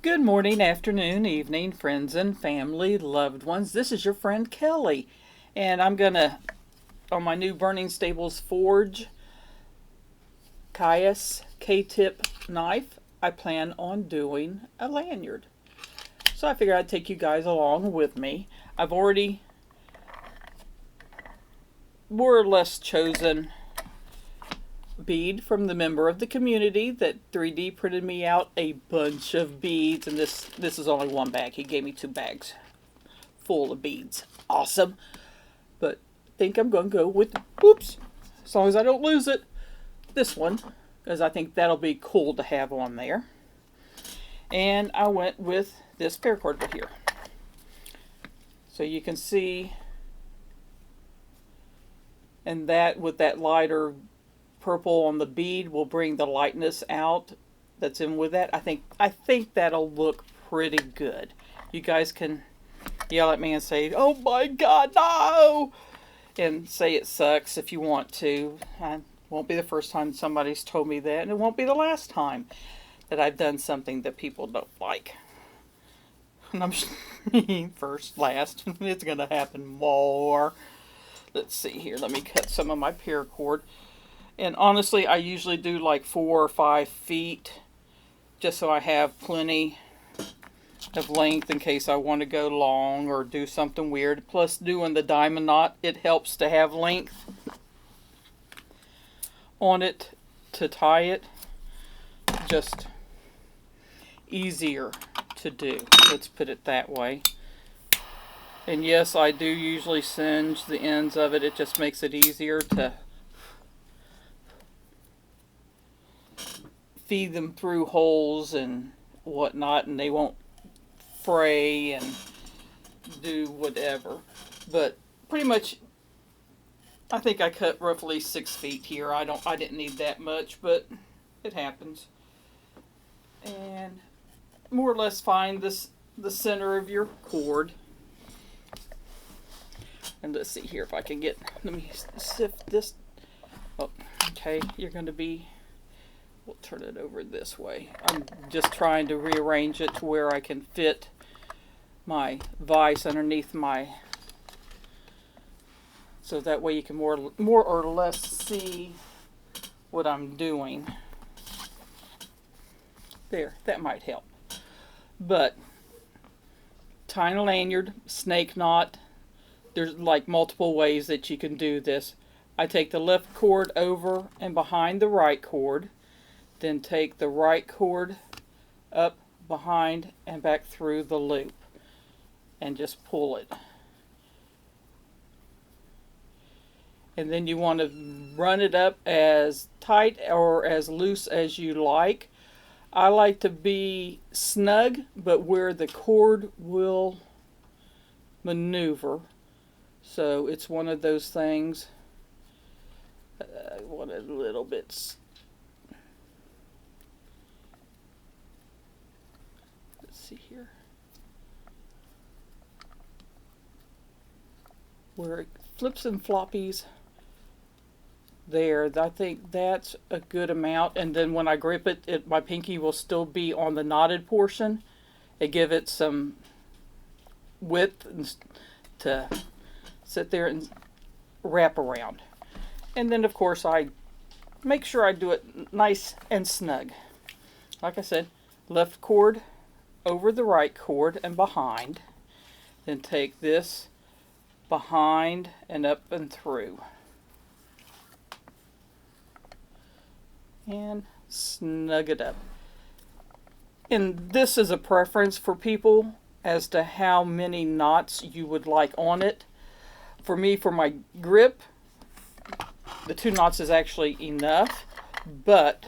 Good morning, afternoon, evening, friends and family, loved ones. This is your friend Kelly, and I'm gonna, on my new Burning Stables Forge Kyuss K-tip knife, I plan on doing a lanyard. So I figured I'd take you guys along with me. I've already more or less chosen bead from the member of the community that 3D printed me out a bunch of beads, and this is only one bag. He gave me 2 bags full of beads. Awesome. But I think I'm going to go with, oops, as long as I don't lose it, this one, because I think that'll be cool to have on there. And I went with this paracord right here. So you can see, and that with that lighter purple on the bead will bring the lightness out that's in with that. I think that'll look pretty good. You guys can yell at me and say, "Oh my God, no!" and say it sucks if you want to. It won't be the first time somebody's told me that, and it won't be the last time that I've done something that people don't like. And I'm first, last. It's gonna happen more. Let's see here. Let me cut some of my paracord. And honestly, I usually do like 4 or 5 feet, just so I have plenty of length in case I want to go long or do something weird. Plus, doing the diamond knot, it helps to have length on it to tie it. Just easier to do. Let's put it that way. And yes, I do usually singe the ends of it. It just makes it easier to feed them through holes and whatnot, and they won't fray and do whatever. But pretty much, I think I cut roughly 6 feet here. I didn't need that much, but it happens. And more or less find the center of your cord. And let's see here if I can get, let me sift this. Oh, okay, you're going to be, we'll turn it over this way. I'm just trying to rearrange it to where I can fit my vise underneath my, so that way you can more or less see what I'm doing. There, that might help. But tying a lanyard, snake knot, there's like multiple ways that you can do this. I take the left cord over and behind the right cord, then take the right cord up behind and back through the loop and just pull it. And then you want to run it up as tight or as loose as you like. I like to be snug, but where the cord will maneuver. So it's one of those things. I want it a little bit. Let's see here. Where it flips and floppies. There, I think that's a good amount. And then when I grip it, my pinky will still be on the knotted portion. And give it some width to sit there and wrap around. And then of course I make sure I do it nice and snug. Like I said, left cord over the right cord and behind. Then take this behind and up and through. And snug it up. And this is a preference for people as to how many knots you would like on it. For me, for my grip, the 2 knots is actually enough. But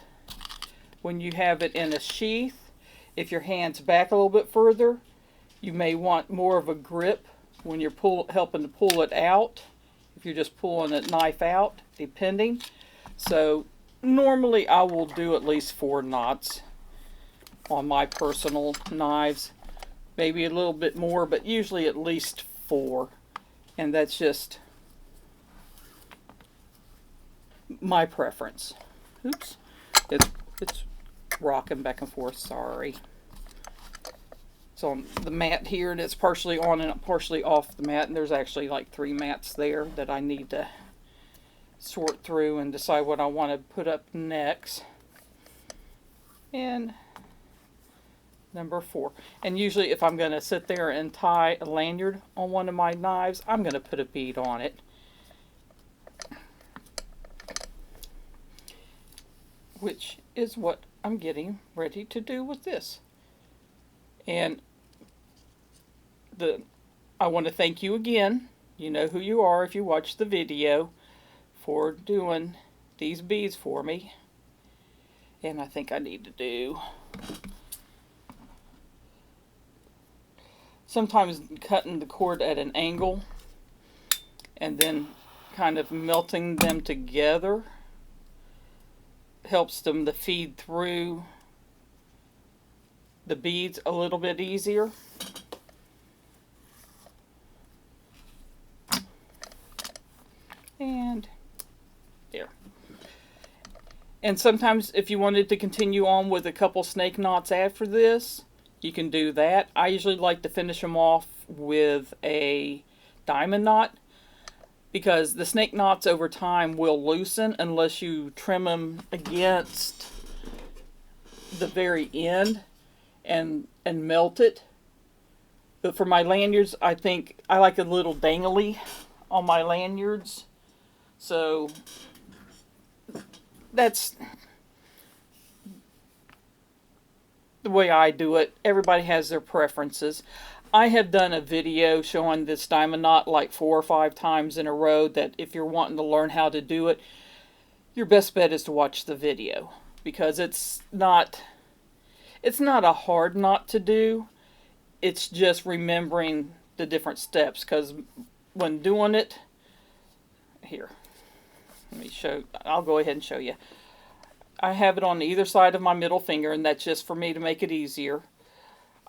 when you have it in a sheath, if your hand's back a little bit further, you may want more of a grip when you're helping to pull it out. If you're just pulling the knife out, depending. So normally I will do at least 4 knots on my personal knives. Maybe a little bit more, but usually at least 4. And that's just my preference. Oops. It's rocking back and forth, sorry. It's on the mat here, and it's partially on and partially off the mat, and there's actually like 3 mats there that I need to sort through and decide what I want to put up next. And number 4. And usually if I'm going to sit there and tie a lanyard on one of my knives, I'm going to put a bead on it. Which is what I'm getting ready to do with this. And I want to thank you again. You know who you are if you watch the video, for doing these beads for me. And I think I need to do sometimes cutting the cord at an angle and then kind of melting them together helps them to feed through the beads a little bit easier. And there. And sometimes if you wanted to continue on with a couple snake knots after this, you can do that. I usually like to finish them off with a diamond knot, because the snake knots over time will loosen unless you trim them against the very end and melt it. But for my lanyards, I think I like a little dangly on my lanyards. So that's the way I do it. Everybody has their preferences. I have done a video showing this diamond knot like 4 or 5 times in a row, that if you're wanting to learn how to do it, your best bet is to watch the video, because it's not a hard knot to do. It's just remembering the different steps, because when doing it, here, let me show, I'll go ahead and show you. I have it on either side of my middle finger, and that's just for me to make it easier.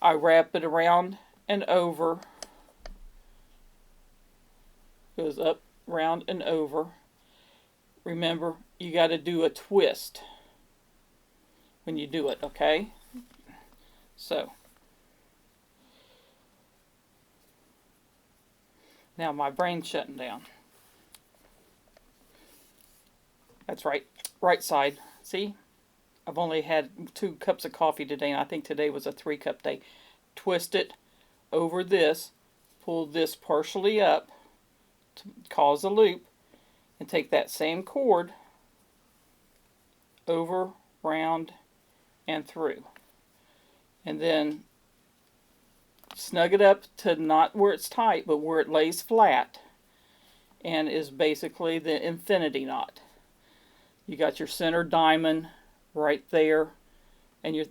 I wrap it around and over, goes up, round, and over. Remember, you got to do a twist when you do it, okay? So, now my brain's shutting down. That's right, right side. See, I've only had 2 cups of coffee today, and I think today was a 3-cup day. Twist it over this, pull this partially up to cause a loop, and take that same cord over, round, and through. And then snug it up to not where it's tight, but where it lays flat, and is basically the infinity knot. You got your center diamond right there, and your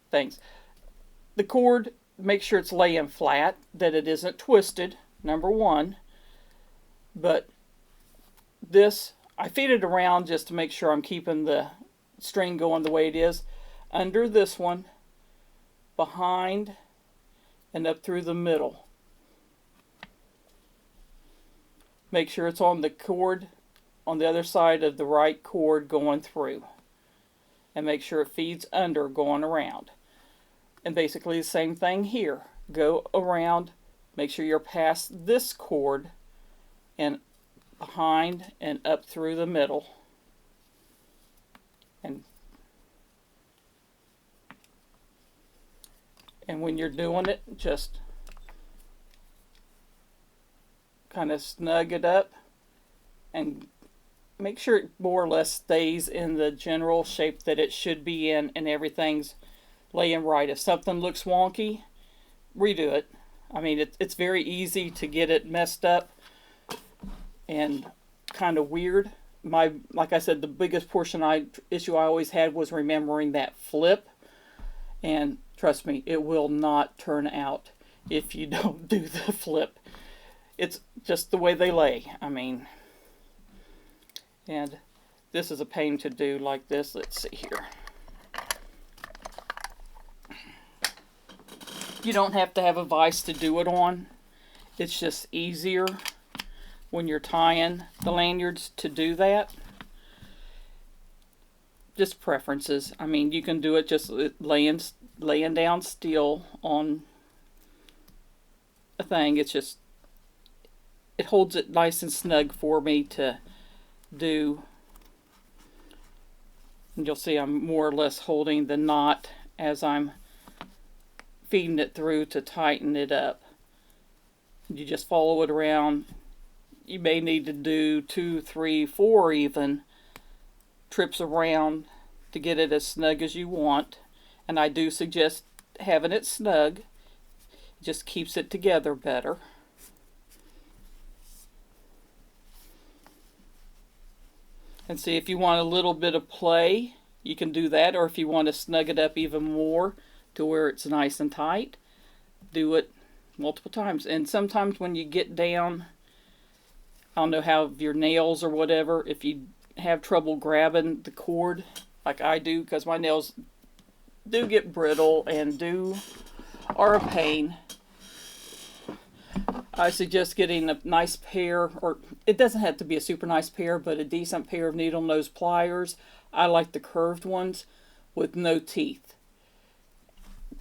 things. The cord, make sure it's laying flat, that it isn't twisted, number 1. But this, I feed it around just to make sure I'm keeping the string going the way it is. Under this one, behind, and up through the middle. Make sure it's on the cord on the other side of the right cord going through, and make sure it feeds under going around. And basically the same thing here. Go around, make sure you're past this cord and behind and up through the middle, and when you're doing it, just kind of snug it up and make sure it more or less stays in the general shape that it should be in, and everything's laying right. If something looks wonky, redo it. I mean, it's very easy to get it messed up and kind of weird. Like I said, the biggest issue I always had was remembering that flip, and trust me, it will not turn out if you don't do the flip. It's just the way they lay. I mean, and this is a pain to do like this. Let's see here. You don't have to have a vise to do it on. It's just easier when you're tying the lanyards to do that. Just preferences. I mean, you can do it just laying laying down still on a thing. It's just, it holds it nice and snug for me to do. And you'll see I'm more or less holding the knot as I'm feeding it through to tighten it up. You just follow it around. You may need to do 2, 3, 4 even trips around to get it as snug as you want. And I do suggest having it snug. It just keeps it together better. And see, if you want a little bit of play, you can do that. Or if you want to snug it up even more to where it's nice and tight, do it multiple times. And sometimes when you get down, I don't know how your nails or whatever, if you have trouble grabbing the cord like I do, because my nails do get brittle and are a pain, I suggest getting a nice pair, or it doesn't have to be a super nice pair, but a decent pair of needle nose pliers. I like the curved ones with no teeth.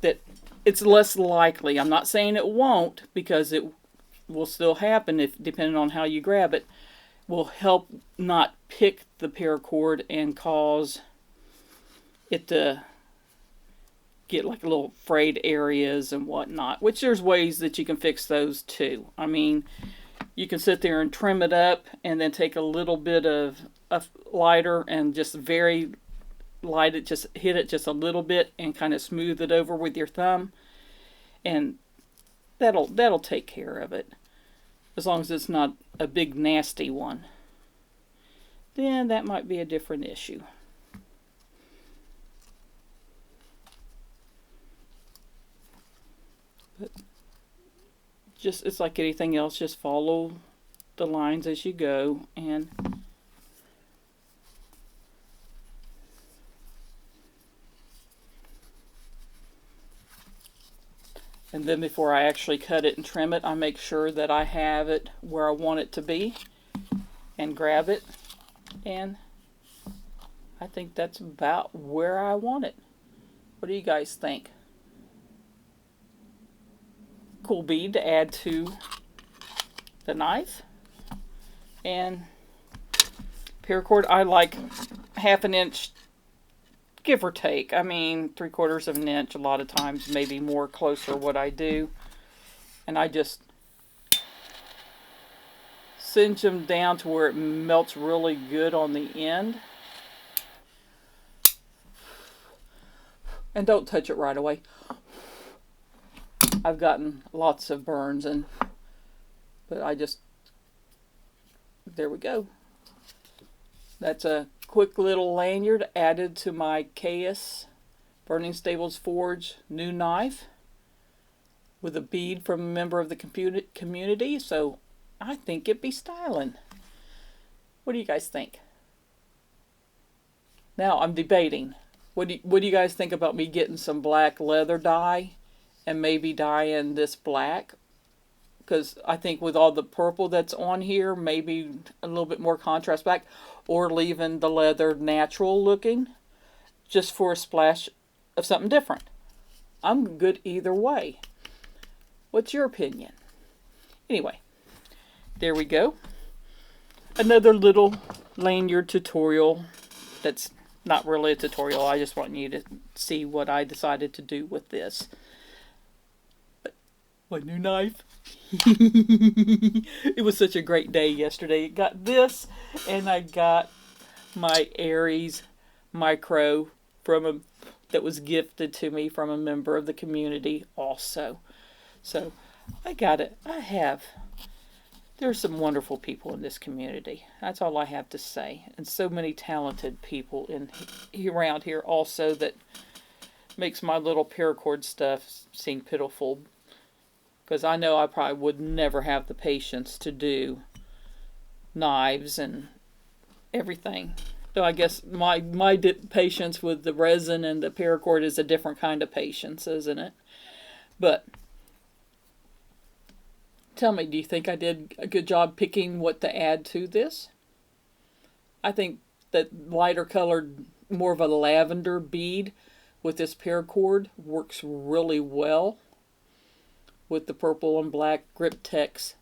That it's less likely. I'm not saying it won't, because it will still happen if, depending on how you grab it, will help not pick the paracord and cause it to get like little frayed areas and whatnot, which there's ways that you can fix those too. I mean, you can sit there and trim it up and then take a little bit of a lighter and just very light it, just hit it just a little bit and kind of smooth it over with your thumb, and that'll take care of it, as long as it's not a big nasty one. Then that might be a different issue. But just, it's like anything else, just follow the lines as you go. And then before I actually cut it and trim it, I make sure that I have it where I want it to be and grab it. And I think that's about where I want it. What do you guys think? Cool bead to add to the knife. And paracord, I like 1/2 inch, give or take. I mean, 3/4 of an inch a lot of times, maybe more closer what I do. And I just cinch them down to where it melts really good on the end. And don't touch it right away. I've gotten lots of burns, but I just, there we go. That's a quick little lanyard added to my Kyuss Burning Stables Forge new knife with a bead from a member of the community. So I think it'd be styling. What do you guys think? Now I'm debating. What do you guys think about me getting some black leather dye and maybe dyeing this black? Because I think with all the purple that's on here, maybe a little bit more contrast black, or leaving the leather natural looking, just for a splash of something different. I'm good either way. What's your opinion? Anyway, there we go. Another little lanyard tutorial that's not really a tutorial. I just want you to see what I decided to do with this. But my new knife. It was such a great day yesterday. I got this, and I got my Aries micro that was gifted to me from a member of the community also. So I got it. There's some wonderful people in this community. That's all I have to say. And so many talented people around here also, that makes my little paracord stuff seem pitiful. Because I know I probably would never have the patience to do knives and everything. Though I guess my patience with the resin and the paracord is a different kind of patience, isn't it? But tell me, do you think I did a good job picking what to add to this? I think that lighter colored, more of a lavender bead with this paracord. Works really well with the purple and black Grip Tex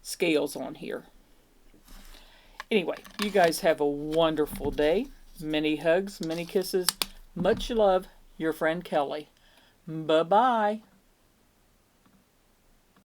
scales on here. Anyway, you guys have a wonderful day. Many hugs, many kisses. Much love, your friend Kelly. Bye-bye.